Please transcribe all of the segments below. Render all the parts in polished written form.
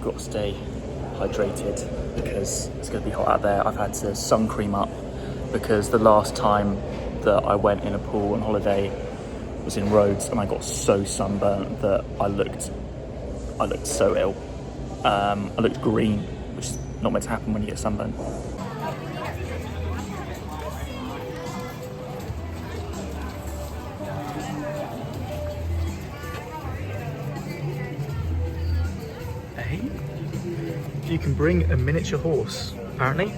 got to stay hydrated because it's going to be hot out there. I've had to sun cream up because the last time that I went in a pool on holiday was in Rhodes and I got so sunburnt that I looked so ill. I looked green, which is not meant to happen when you get sunburnt. Hey, you can bring a miniature horse, apparently.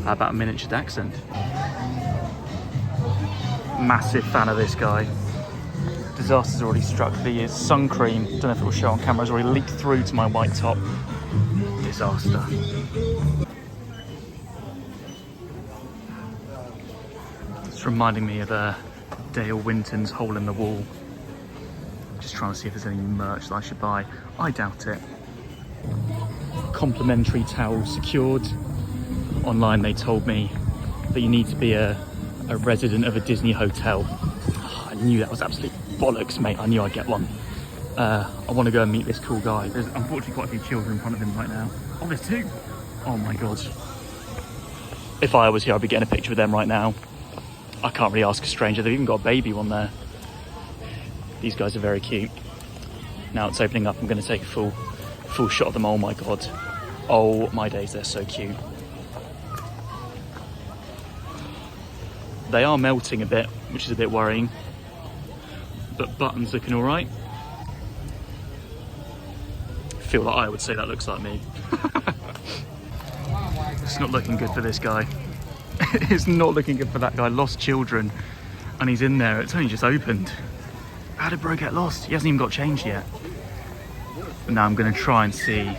How about a miniature dachshund? Massive fan of this guy. Disaster's already struck. The sun cream, don't know if it will show on camera, has already leaked through to my white top. Disaster. It's reminding me of Dale Winton's Hole in the Wall. Just trying to see if there's any merch that I should buy. I doubt it. Complimentary towel secured. Online they told me that you need to be a resident of a Disney hotel. I knew that was absolute bollocks, mate. I knew I'd get one. I want to go and meet this cool guy. There's unfortunately quite a few children in front of him right now. Oh, there's two. Oh my god. If I was here, I'd be getting a picture with them right now. I can't really ask a stranger. They've even got a baby one there. These guys are very cute. Now it's opening up. I'm going to take a full shot of them. Oh my god. Oh my days, they're so cute. They are melting a bit, which is a bit worrying. But Button's looking all right. I feel like I would say that looks like me. It's not looking good for this guy. It's not looking good for that guy. Lost children, and he's in there. It's only just opened. How did bro get lost? He hasn't even got changed yet. But now I'm going to try and see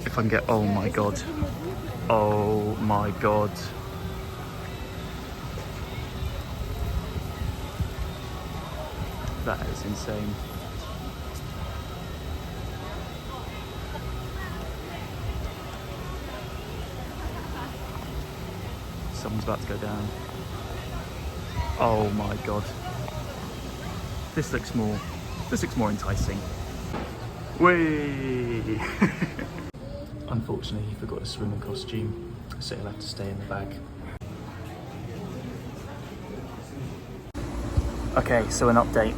if I can get... Oh my god. Oh my god. That is insane. Someone's about to go down. Oh my god. This looks more enticing. Whee! Unfortunately, he forgot a swimming costume, so he'll have to stay in the bag. Okay, so an update.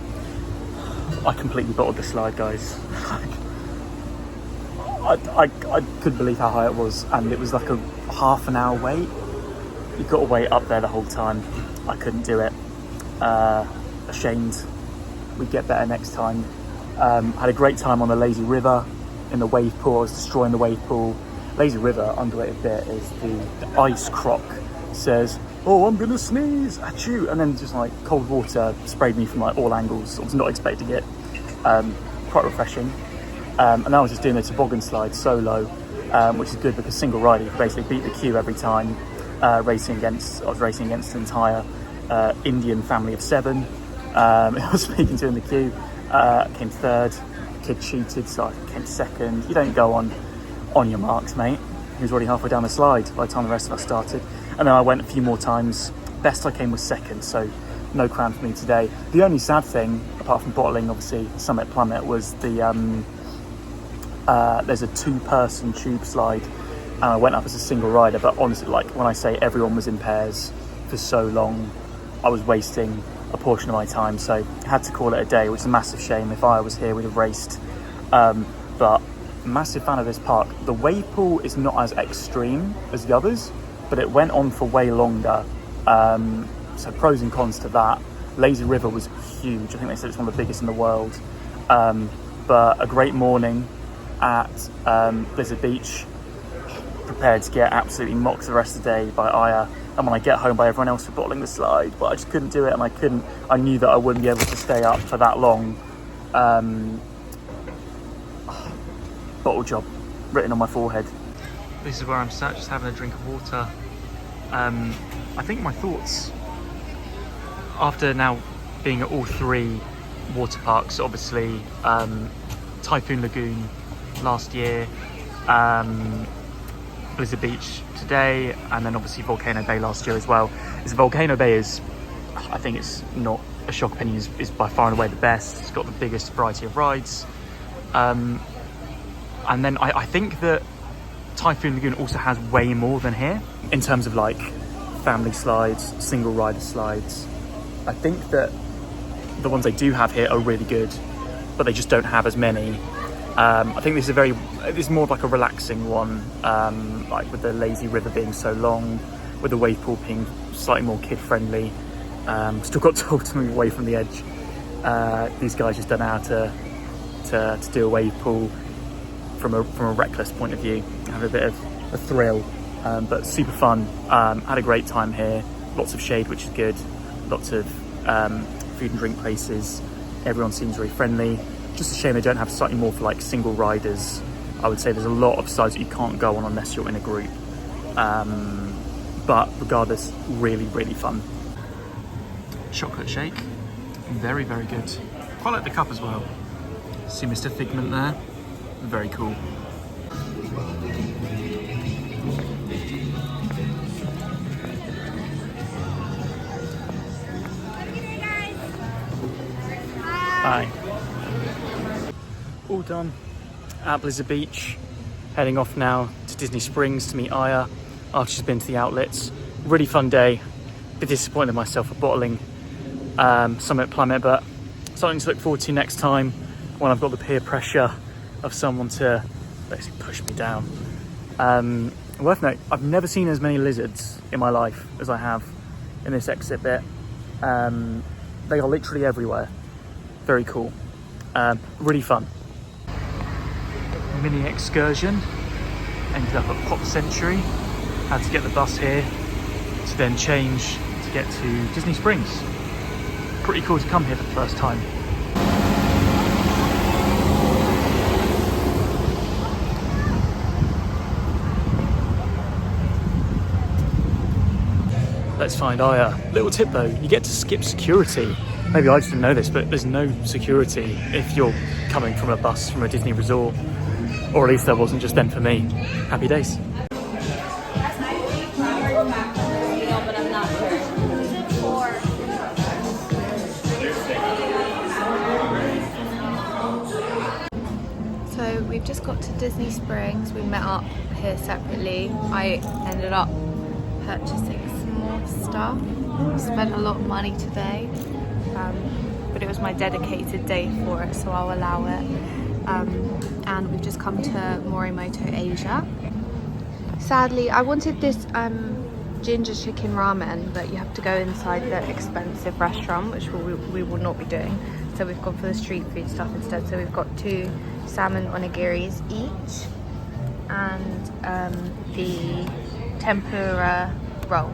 I completely bottled the slide, guys. I couldn't believe how high it was, and it was like a half an hour wait. You've got to wait up there the whole time. I couldn't do it. Ashamed. We'd get better next time. Had a great time on the lazy river in the wave pool. I was destroying the wave pool. Lazy river, underrated bit, is the ice croc says, "Oh, I'm gonna sneeze at you," and then just like cold water sprayed me from like all angles. I was not expecting it. Quite refreshing. And then I was just doing the toboggan slide solo, which is good because single rider, you basically beat the queue every time. I was racing against an entire Indian family of 7. I was speaking to in the queue. Came third. Kid cheated, so I came second. You don't go on your marks, mate. He was already halfway down the slide by the time the rest of us started. And then I went a few more times. Best I came was second, so no crown for me today. The only sad thing, apart from bottling, obviously, Summit Plummet, was there's a 2-person tube slide, and I went up as a single rider. But honestly, like when I say everyone was in pairs for so long, I was wasting a portion of my time, so I had to call it a day, which is a massive shame. If I was here, we'd have raced. But massive fan of this park. The wave pool is not as extreme as the others, but it went on for way longer. So pros and cons to that. Lazy River was huge. I think they said it's one of the biggest in the world. But a great morning at Blizzard Beach. Prepared to get absolutely mocked the rest of the day by Aya, and when I get home by everyone else for bottling the slide. But I just couldn't do it, and I knew that I wouldn't be able to stay up for that long. Bottle job written on my forehead. This is where I'm sat, just having a drink of water. I think my thoughts after now being at all 3 water parks, obviously Typhoon Lagoon last year, Blizzard Beach today, and then obviously Volcano Bay last year as well. Volcano Bay is, I think it's not a shock opinion, is by far and away the best. It's got the biggest variety of rides. And then I think that Typhoon Lagoon also has way more than here in terms of like family slides, single rider slides. I think that the ones they do have here are really good, but they just don't have as many. I think this is more like a relaxing one, like with the lazy river being so long, with the wave pool being slightly more kid friendly. Still got told to move away from the edge. These guys just don't know how to do a wave pool from a reckless point of view, have a bit of a thrill, but super fun. Had a great time here, lots of shade, which is good, lots of food and drink places. Everyone seems very friendly. Just a shame they don't have slightly more for like single riders. I would say there's a lot of slides that you can't go on unless you're in a group, but regardless, really fun. Chocolate shake, very good. Quite like the cup as well. See Mr. Figment there, very cool. Bye. All done at Blizzard Beach. Heading off now to Disney Springs to meet Aya after she's been to the outlets. Really fun day. Bit disappointed in myself for bottling Summit Plummet, but something to look forward to next time when I've got the peer pressure of someone to basically push me down. Worth note, I've never seen as many lizards in my life as I have in this exit bit. They are literally everywhere. Very cool. Really fun. Mini excursion. Ended up at Pop Century. Had to get the bus here to then change to get to Disney Springs. Pretty cool to come here for the first time. Let's find Aya. Little tip though, you get to skip security. Maybe I just didn't know this, but there's no security if you're coming from a bus from a Disney resort. Or at least there wasn't just then for me. Happy days. So we've just got to Disney Springs. We met up here separately. I ended up purchasing some more stuff. Spent a lot of money today, but it was my dedicated day for it, so I'll allow it. And we've just come to Morimoto, Asia. Sadly, I wanted this ginger chicken ramen, but you have to go inside the expensive restaurant, which we will not be doing. So we've gone for the street food stuff instead. So we've got 2 salmon onigiris each, and the tempura roll.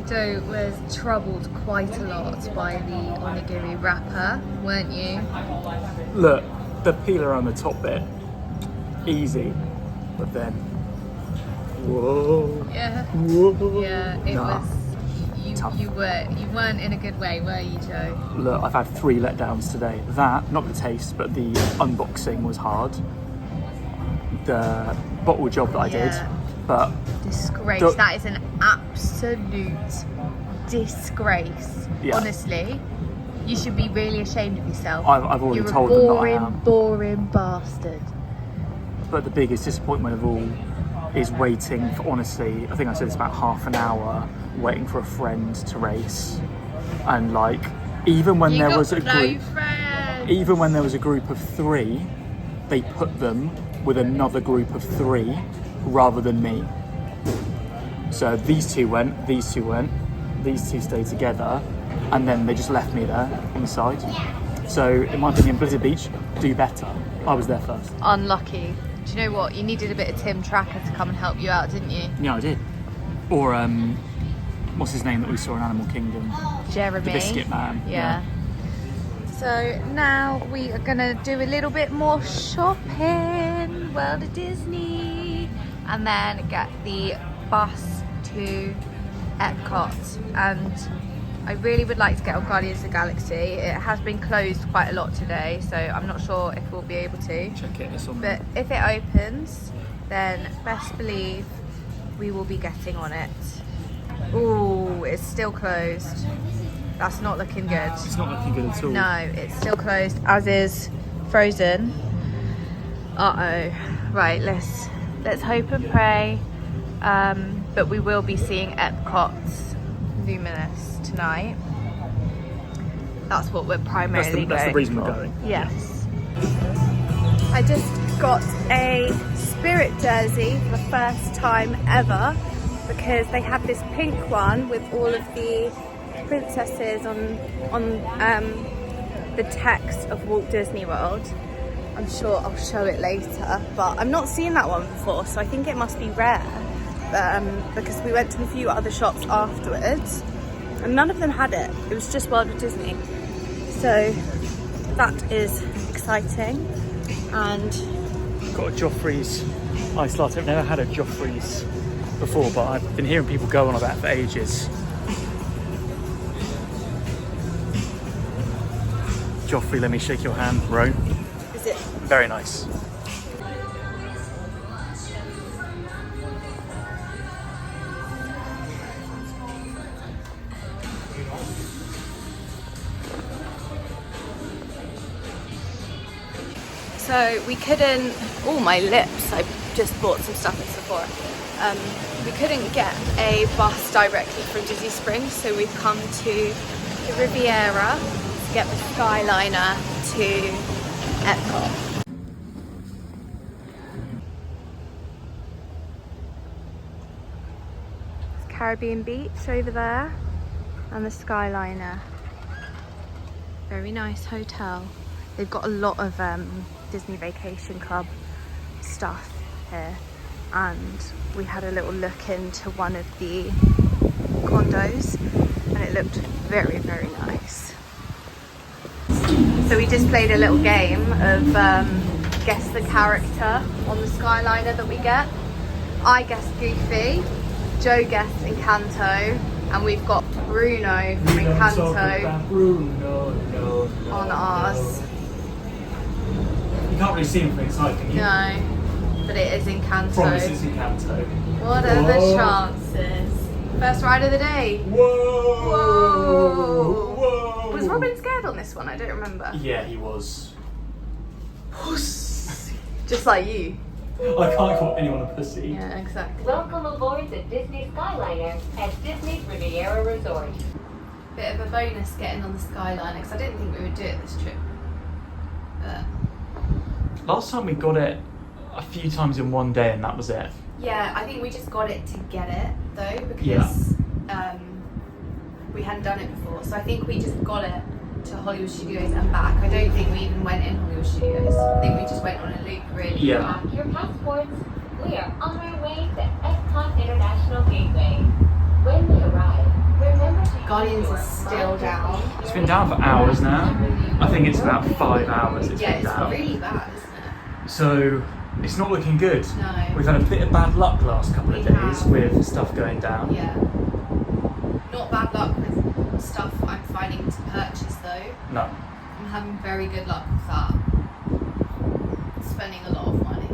Joe was troubled quite a lot by the onigiri wrapper, weren't you? Look, the peeler on the top bit, easy, but then, whoa. Yeah. Whoa. Yeah, it was. You weren't in a good way, were you, Joe? Look, I've had 3 letdowns today. That, not the taste, but the unboxing was hard. The bottle job that I did, but disgrace. That is an absolute disgrace. Yeah. Honestly, you should be really ashamed of yourself. I've already told them that I am. Boring bastard. But the biggest disappointment of all is waiting for, honestly, I think I said this about half an hour, waiting for a friend to race. And like, even when there was a group, even when there was a group of 3, they put them with another group of 3 rather than me. So these 2 went, these 2 went, these 2 stayed together, and then they just left me there on the side. So in my opinion, Blizzard Beach, do better. I was there first. Unlucky. Do you know what? You needed a bit of Tim Tracker to come and help you out, didn't you? Yeah, I did. Or what's his name that we saw in Animal Kingdom? Jeremy. The Biscuit Man. Yeah. So now we are gonna do a little bit more shopping, World of Disney, and then get the bus to EPCOT. And I really would like to get on Guardians of the Galaxy. It has been closed quite a lot today, so I'm not sure if we'll be able to. Check it, it's on but if it opens, then best believe we will be getting on it. Ooh, it's still closed. That's not looking good. It's not looking good at all. No, it's still closed, as is Frozen. Right, let's hope and pray. But we will be seeing EPCOT's Luminous tonight. That's what we're primarily That's the reason for. we're going. Yes. I just got a Spirit jersey for the first time ever because they had this pink one with all of the princesses on the text of Walt Disney World. I'm sure I'll show it later, but I've not seen that one before, so I think it must be rare. Because we went to a few other shops afterwards and none of them had it. It was just World of Disney. So that is exciting. And got a Joffrey's iced latte. I've never had a Joffrey's before, but I've been hearing people go on about it for ages. Joffrey, let me shake your hand, bro. is it? Very nice. So we couldn't, my lips, I just bought some stuff at Sephora. We couldn't get a bus directly from Disney Springs, so we've come to the Riviera to get the Skyliner to EPCOT. It's Caribbean Beach over there and the Skyliner. Very nice hotel. They've got a lot of Disney Vacation Club stuff here, and we had a little look into one of the condos and it looked very, very nice. So we just played a little game of guess the character on the Skyliner that we get. I guessed Goofy, Joe guessed Encanto, and we've got Bruno from Encanto on ours. You can't really see him from inside, can you? No, but it is Encanto. Promise it's Encanto. What are the chances? First ride of the day. Whoa! Whoa! Was Robin scared on this one? I don't remember. Yeah, he was. Puss. Just like you. I can't call anyone a pussy. Yeah, exactly. Welcome aboard the Disney Skyliner at Disney's Riviera Resort. Bit of a bonus getting on the Skyliner because I didn't think we would do it this trip. But Last time we got it a few times in one day and that was it. yeah, I think we just got it to get it though because we hadn't done it before. So I think we just got it to Hollywood Studios and back. I don't think we even went in Hollywood Studios. I think we just went on a loop really. Yeah. Mark your passports. We are on our way to EPCOT International Gateway. When we arrive, remember to Guardians is still down. It's been down for hours now. I think it's about 5 hours it's Yeah, been it's down. really bad, isn't it? So it's not looking good. No. We've had a bit of bad luck last couple of We days have. with stuff going down. Yeah. Not bad luck with stuff I'm finding to purchase though. No. I'm having very good luck with that. Spending a lot of money.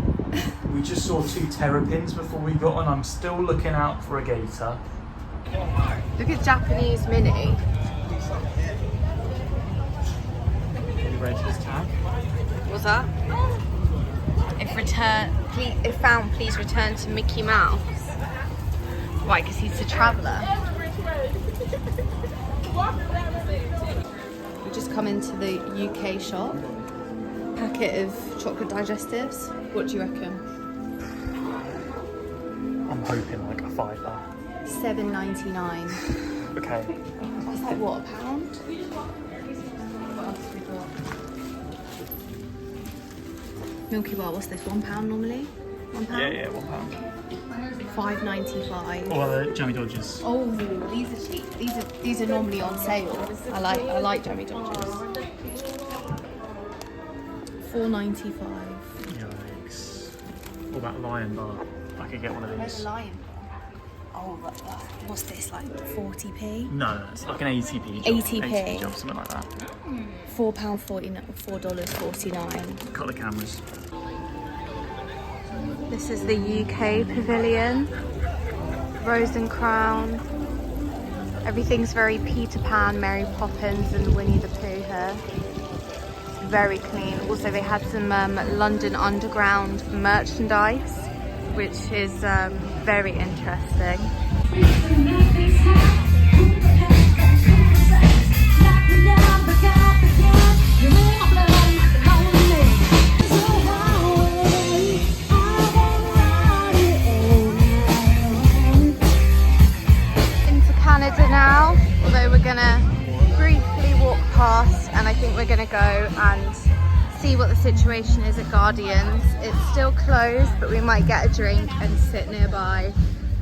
We just saw 2 terrapins before we got on. I'm still looking out for a gator. Look at Japanese Mini. Are you ready for this tag? What's that? If found, please return to Mickey Mouse. Why? Because he's a traveller. We just come into the UK shop. Packet of chocolate digestives. What do you reckon? I'm hoping like a £5. $7.99. Okay. That's like what, £1? What else have we got? Milky Bar, what's this? £1 normally? £1? Yeah, £1. $5.95. Or the Jammy Dodgers. Oh, these are cheap. These are normally on sale. I like Jammy Dodgers. $4.95. Yikes. What about Lion Bar? I could get one of Where's these. the Lion Bar? Oh, what's this? Like 40p? No, it's like an 80p job. 80p. Job, something like that. $4.49. Cut the cameras. This is the UK pavilion. Rose and Crown. Everything's very Peter Pan, Mary Poppins and Winnie the Pooh here. very clean. Also, they had some London Underground merchandise, which is very interesting. Into Canada now, although we're gonna briefly walk past, and I think we're gonna go and see what the situation is at Guardians. It's still closed, but we might get a drink and sit nearby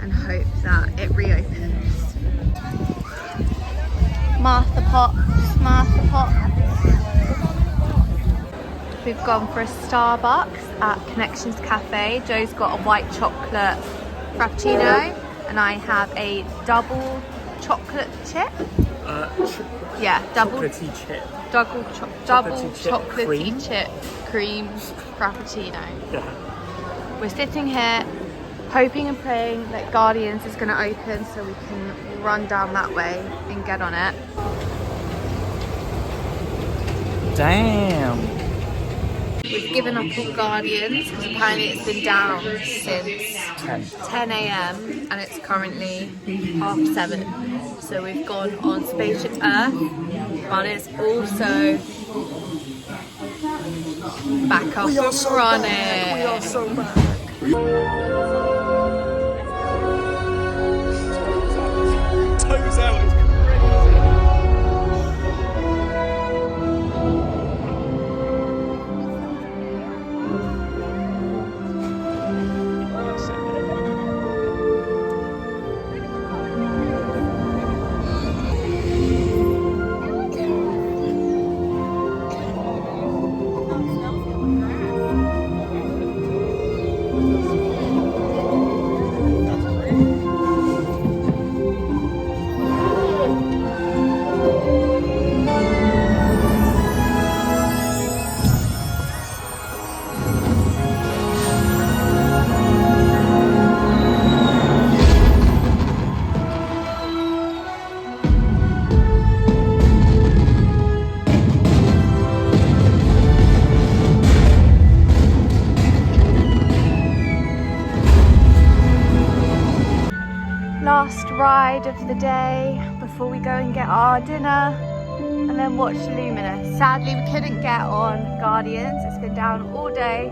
and hope that it reopens. Martha Potts, Martha Potts. We've gone for a Starbucks at Connections Cafe. Joe's got a white chocolate frappuccino and I have a double chocolate chip. Yeah, double chocolatey chip. Double Chocolatey chocolatey chip cream frappuccino. Yeah. We're sitting here hoping and praying that Guardians is going to open so we can run down that way and get on it. Damn. We've given up on Guardians because apparently it's been down since 10 a.m. and it's currently 7:30. So we've gone on Spaceship Earth, but it's also back up and running. We are so back. Toes out, it's Last ride of the day before we go and get our dinner and then watch Luminous. Sadly we couldn't get on Guardians, it's been down all day,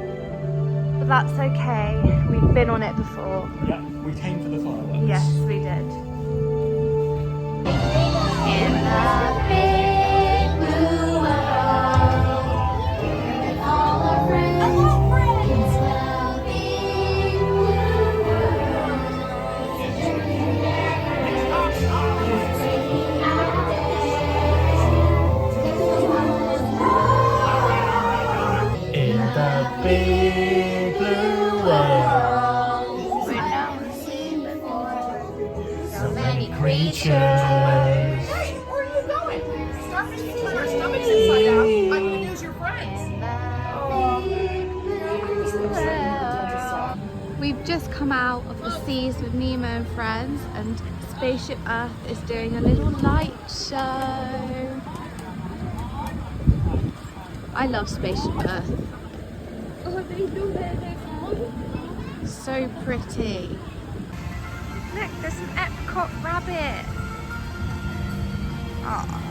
but that's okay, we've been on it before. Yeah, we came for the fireworks. Yes, we did. In the big blue world, with all our friends, will be blue world. In the big blue world, We're now seeing so many creatures. Hey, where are you going? Stop it. Your stomach's inside out. I'm gonna use your friends. We've just come out of the seas with Nemo and friends, and Spaceship Earth is doing a little light show. I love Spaceship Earth. So pretty. Look, there's an EPCOT rabbit. Aww.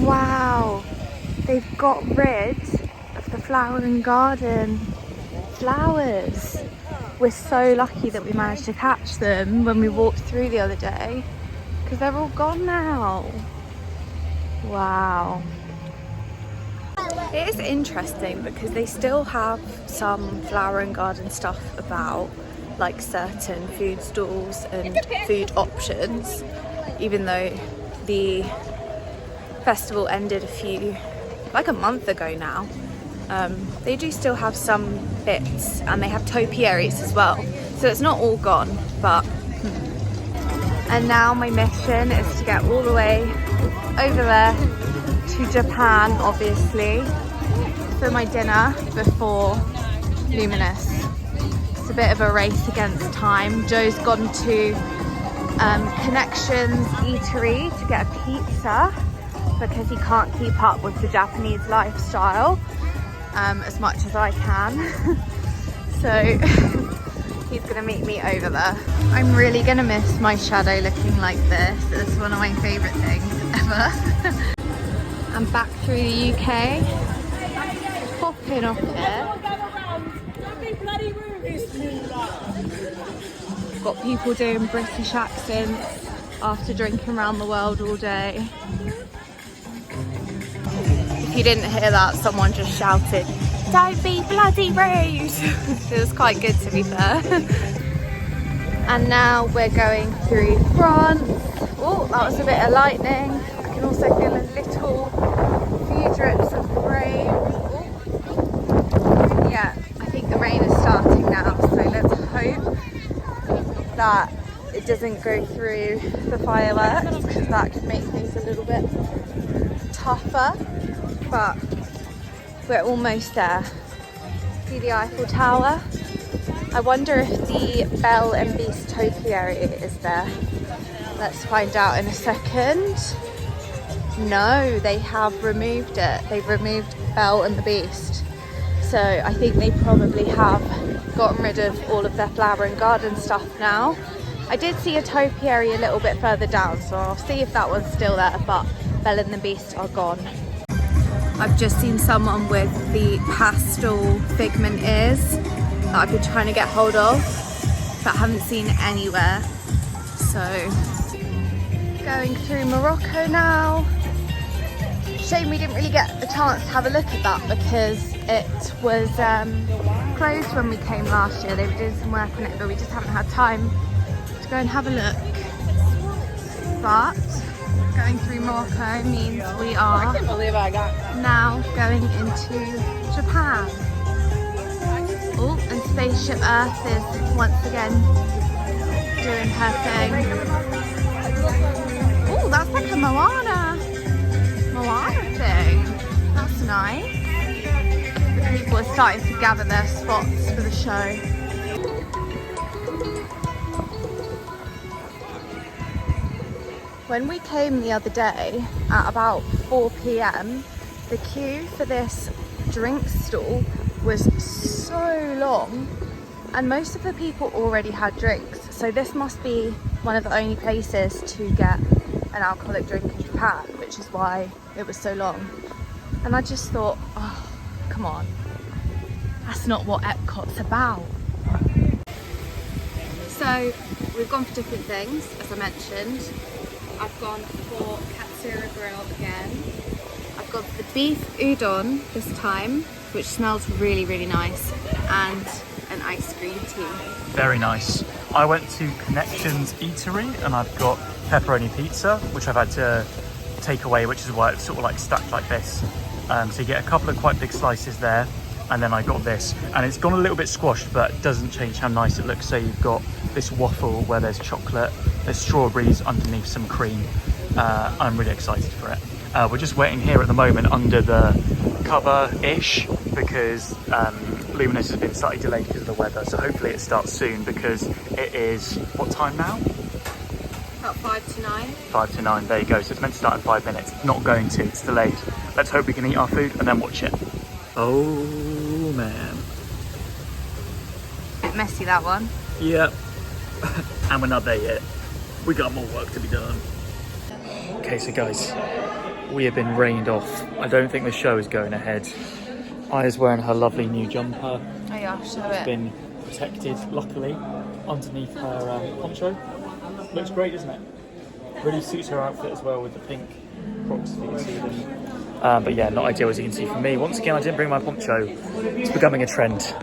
Wow, they've got rid of the flowering garden flowers. We're so lucky that we managed to catch them when we walked through the other day, because they're all gone now. Wow. It is interesting because they still have some flower and garden stuff about, like certain food stalls and food options, even though the festival ended like a month ago now. They do still have some bits, and they have topiaries as well, so it's not all gone, but and now my mission is to get all the way over there to Japan, obviously, for my dinner before Luminous. just a bit of a race against time. Joe's gone to Connections Eatery to get a pizza because he can't keep up with the Japanese lifestyle as much as I can. So he's gonna meet me over there. I'm really gonna miss my shadow looking like this. It's one of my favorite things ever. I'm back through the UK. Popping off here. Got people doing British accents after drinking around the world all day. If you didn't hear that, someone just shouted, "Don't be bloody rude!" It was quite good, to be fair. And now we're going through France. Oh, that was a bit of lightning. I can also feel a little few drips of rain. Ooh. Yeah, I think the rain is starting now, so let's hope that it doesn't go through the fireworks, because that could make things a little bit tougher. But we're almost there. See the Eiffel Tower? I wonder if the Belle and Beast topiary is there. Let's find out in a second. No, they have removed it. They've removed Belle and the Beast. So I think they probably have gotten rid of all of their flower and garden stuff now. I did see a topiary a little bit further down, so I'll see if that one's still there, but Belle and the Beast are gone. I've just seen someone with the pastel figment ears that I've been trying to get hold of, but haven't seen anywhere. So, going through Morocco now. Shame we didn't really get a chance to have a look at that because it was closed when we came last year. They were doing some work on it, but we just haven't had time to go and have a look. But going through Morocco means we are now going into Japan. Oh, and Spaceship Earth is once again doing her thing. Oh, that's like a Moana thing. That's nice. The people are starting to gather their spots for the show. When we came the other day at about 4 p.m, the queue for this drink stall was so long and most of the people already had drinks. So this must be one of the only places to get an alcoholic drink in Japan, which is why it was so long. And I just thought, oh, come on. That's not what EPCOT's about. So we've gone for different things, as I mentioned. I've gone for Katsura grill again. I've got the beef udon this time, which smells really, really nice, and an iced green tea. Very nice. I went to Connections Eatery and I've got pepperoni pizza, which I've had to take away, which is why it's sort of like stacked like this. So you get a couple of quite big slices there, and then I got this, and it's gone a little bit squashed, but it doesn't change how nice it looks. So you've got this waffle where there's chocolate, there's strawberries underneath some cream. I'm really excited for it. We're just waiting here at the moment under the cover-ish because Luminous has been slightly delayed because of the weather, so hopefully it starts soon because it is, what time now? About 5 to 9. 5 to 9, there you go. So it's meant to start in 5 minutes. Not going to, it's delayed. Let's hope we can eat our food and then watch it. Oh man. Bit messy, that one. Yep. And we're not there yet. We got more work to be done. Okay, so guys, we have been rained off. I don't think the show is going ahead. Aya's wearing her lovely new jumper. Oh yeah, show It's it. been protected, luckily, underneath her poncho. Looks great, doesn't it? Really suits her outfit as well with the pink Crocs, if you can see them. But yeah, not ideal as you can see for me. Once again, I didn't bring my poncho. It's becoming a trend.